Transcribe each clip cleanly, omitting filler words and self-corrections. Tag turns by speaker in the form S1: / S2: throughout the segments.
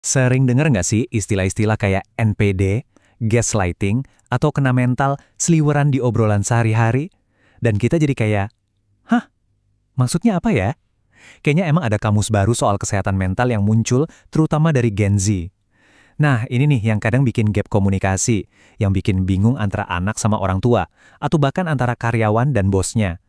S1: Sering denger nggak sih istilah-istilah kayak NPD, gaslighting, atau kena mental seliweran di obrolan sehari-hari? Dan kita jadi kayak, hah, maksudnya apa ya? Kayaknya emang ada kamus baru soal kesehatan mental yang muncul, terutama dari Gen Z. Nah, ini nih yang kadang bikin gap komunikasi, yang bikin bingung antara anak sama orang tua, atau bahkan antara karyawan dan bosnya.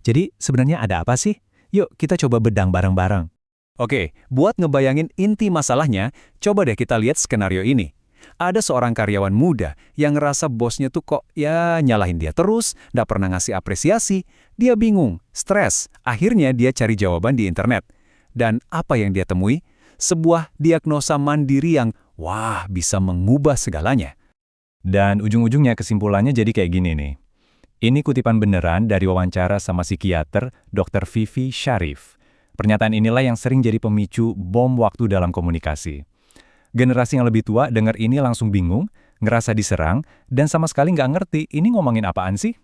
S1: Jadi, sebenarnya ada apa sih? Yuk, kita coba bedang bareng-bareng.
S2: Oke, buat ngebayangin inti masalahnya, coba deh kita lihat skenario ini. Ada seorang karyawan muda yang ngerasa bosnya tuh kok ya nyalahin dia terus, nggak pernah ngasih apresiasi. Dia bingung, stres, akhirnya dia cari jawaban di internet. Dan apa yang dia temui? Sebuah diagnosa mandiri yang, wah, bisa mengubah segalanya. Dan ujung-ujungnya kesimpulannya jadi kayak gini nih. Ini kutipan beneran dari wawancara sama psikiater Dr. Vivi Sharif. Pernyataan inilah yang sering jadi pemicu bom waktu dalam komunikasi. Generasi yang lebih tua dengar ini langsung bingung, ngerasa diserang, dan sama sekali nggak ngerti ini ngomongin apaan sih.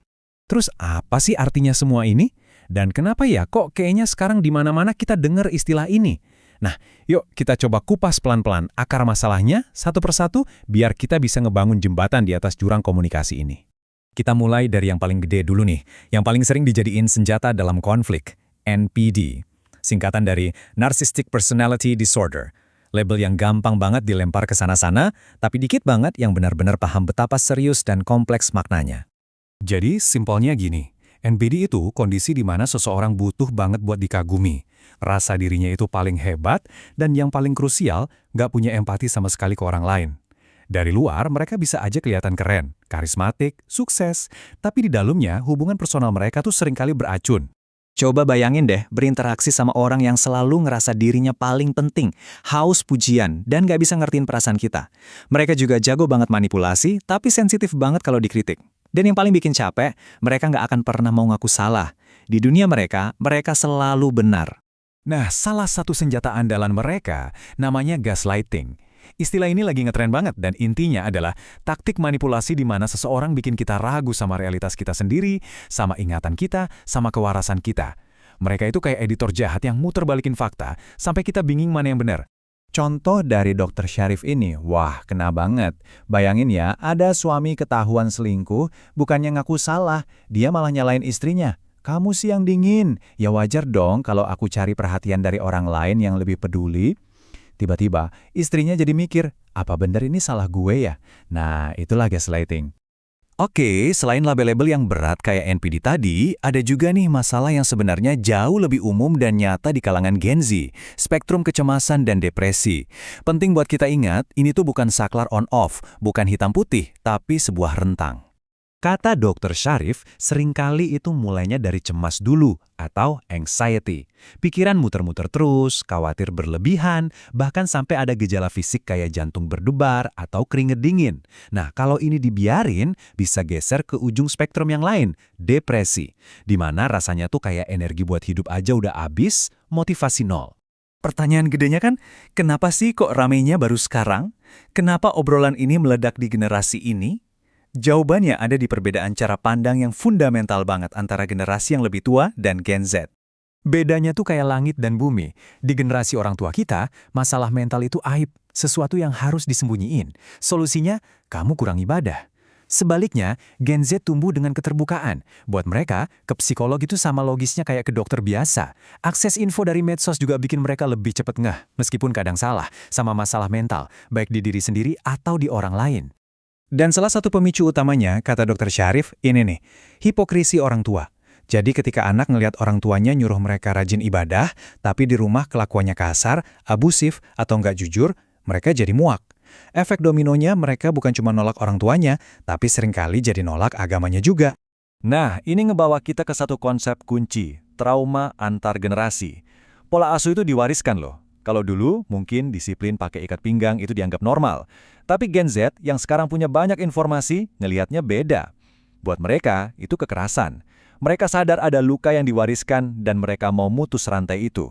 S1: Terus apa sih artinya semua ini? Dan kenapa ya kok kayaknya sekarang di mana-mana kita dengar istilah ini? Nah, yuk kita coba kupas pelan-pelan akar masalahnya satu persatu biar kita bisa ngebangun jembatan di atas jurang komunikasi ini. Kita mulai dari yang paling gede dulu nih, yang paling sering dijadiin senjata dalam konflik, NPD. Singkatan dari Narcissistic Personality Disorder. Label yang gampang banget dilempar ke sana-sana, tapi dikit banget yang benar-benar paham betapa serius dan kompleks maknanya.
S2: Jadi, simpelnya gini, NPD itu kondisi di mana seseorang butuh banget buat dikagumi. Rasa dirinya itu paling hebat, dan yang paling krusial, nggak punya empati sama sekali ke orang lain. Dari luar, mereka bisa aja kelihatan keren, karismatik, sukses, tapi di dalamnya hubungan personal mereka tuh seringkali beracun.
S1: Coba bayangin deh berinteraksi sama orang yang selalu ngerasa dirinya paling penting, haus pujian, dan gak bisa ngertiin perasaan kita. Mereka juga jago banget manipulasi, tapi sensitif banget kalau dikritik. Dan yang paling bikin capek, mereka gak akan pernah mau ngaku salah. Di dunia mereka, mereka selalu benar.
S2: Nah, salah satu senjata andalan mereka namanya gaslighting. Istilah ini lagi ngetren banget dan intinya adalah taktik manipulasi di mana seseorang bikin kita ragu sama realitas kita sendiri, sama ingatan kita, sama kewarasan kita. Mereka itu kayak editor jahat yang muter balikin fakta sampai kita bingung mana yang benar. Contoh dari Dr. Sharif ini, wah kena banget. Bayangin ya, ada suami ketahuan selingkuh, bukannya ngaku salah, dia malah nyalain istrinya. Kamu sih yang dingin, ya wajar dong kalau aku cari perhatian dari orang lain yang lebih peduli. Tiba-tiba, istrinya jadi mikir, apa bener ini salah gue ya? Nah, itulah gaslighting.
S1: Oke, selain label-label yang berat kayak NPD tadi, ada juga nih masalah yang sebenarnya jauh lebih umum dan nyata di kalangan Gen Z, spektrum kecemasan dan depresi. Penting buat kita ingat, ini tuh bukan saklar on-off, bukan hitam putih, tapi sebuah rentang. Kata Dr. Sharif, seringkali itu mulainya dari cemas dulu atau anxiety. Pikiran muter-muter terus, khawatir berlebihan, bahkan sampai ada gejala fisik kayak jantung berdebar atau keringet dingin. Nah, kalau ini dibiarin, bisa geser ke ujung spektrum yang lain, depresi. Di mana rasanya tuh kayak energi buat hidup aja udah habis, motivasi nol. Pertanyaan gedenya kan, kenapa sih kok ramainya baru sekarang? Kenapa obrolan ini meledak di generasi ini? Jawabannya ada di perbedaan cara pandang yang fundamental banget antara generasi yang lebih tua dan Gen Z. Bedanya tuh kayak langit dan bumi. Di generasi orang tua kita, masalah mental itu aib, sesuatu yang harus disembunyiin. Solusinya, kamu kurang ibadah. Sebaliknya, Gen Z tumbuh dengan keterbukaan. Buat mereka, ke psikolog itu sama logisnya kayak ke dokter biasa. Akses info dari medsos juga bikin mereka lebih cepat ngeh, meskipun kadang salah, sama masalah mental, baik di diri sendiri atau di orang lain. Dan salah satu pemicu utamanya, kata Dr. Sharif, ini nih, hipokrisi orang tua. Jadi ketika anak ngelihat orang tuanya nyuruh mereka rajin ibadah, tapi di rumah kelakuannya kasar, abusif, atau nggak jujur, mereka jadi muak. Efek dominonya mereka bukan cuma nolak orang tuanya, tapi seringkali jadi nolak agamanya juga.
S2: Nah, ini ngebawa kita ke satu konsep kunci, trauma antar generasi. Pola asuh itu diwariskan loh. Kalau dulu, mungkin disiplin pakai ikat pinggang itu dianggap normal. Tapi Gen Z yang sekarang punya banyak informasi, ngelihatnya beda. Buat mereka, itu kekerasan. Mereka sadar ada luka yang diwariskan dan mereka mau mutus rantai itu.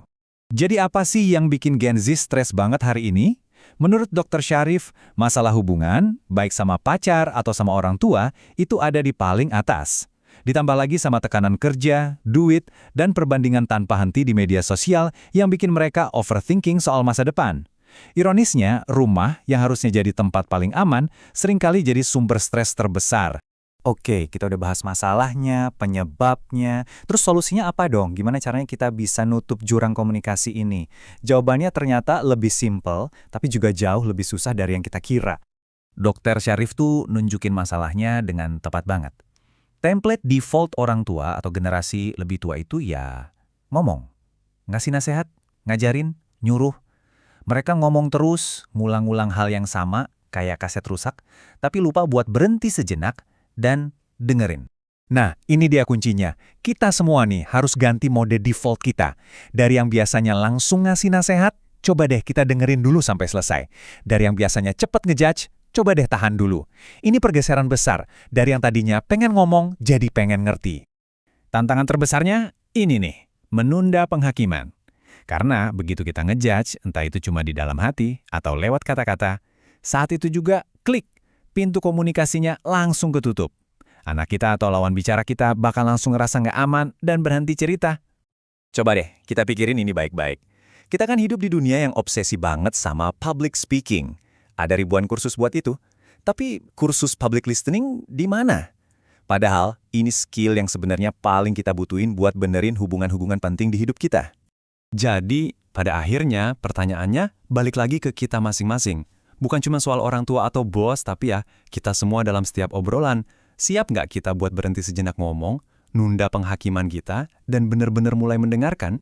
S2: Jadi apa sih yang bikin Gen Z stres banget hari ini? Menurut Dr. Sharif, masalah hubungan, baik sama pacar atau sama orang tua, itu ada di paling atas. Ditambah lagi sama tekanan kerja, duit, dan perbandingan tanpa henti di media sosial yang bikin mereka overthinking soal masa depan. Ironisnya, rumah yang harusnya jadi tempat paling aman, seringkali jadi sumber stres terbesar.
S1: Oke, kita udah bahas masalahnya, penyebabnya, terus solusinya apa dong? Gimana caranya kita bisa nutup jurang komunikasi ini? Jawabannya ternyata lebih simpel, tapi juga jauh lebih susah dari yang kita kira. Dokter Syarif tuh nunjukin masalahnya dengan tepat banget. Template default orang tua atau generasi lebih tua itu ya ngomong. Ngasih nasihat, ngajarin, nyuruh. Mereka ngomong terus, ngulang-ngulang hal yang sama, kayak kaset rusak, tapi lupa buat berhenti sejenak dan dengerin. Nah, ini dia kuncinya. Kita semua nih harus ganti mode default kita. Dari yang biasanya langsung ngasih nasihat, coba deh kita dengerin dulu sampai selesai. Dari yang biasanya cepet ngejudge, coba deh tahan dulu. Ini pergeseran besar. Dari yang tadinya pengen ngomong, jadi pengen ngerti. Tantangan terbesarnya ini nih, menunda penghakiman. Karena begitu kita ngejudge, entah itu cuma di dalam hati atau lewat kata-kata, saat itu juga klik, pintu komunikasinya langsung ketutup. Anak kita atau lawan bicara kita bakal langsung ngerasa nggak aman dan berhenti cerita. Coba deh, kita pikirin ini baik-baik. Kita kan hidup di dunia yang obsesi banget sama public speaking. Ada ribuan kursus buat itu. Tapi kursus public listening di mana? Padahal, ini skill yang sebenarnya paling kita butuhin buat benerin hubungan-hubungan penting di hidup kita. Jadi, pada akhirnya, pertanyaannya balik lagi ke kita masing-masing. Bukan cuma soal orang tua atau bos, tapi ya, kita semua dalam setiap obrolan. Siap nggak kita buat berhenti sejenak ngomong, nunda penghakiman kita, dan benar-benar mulai mendengarkan?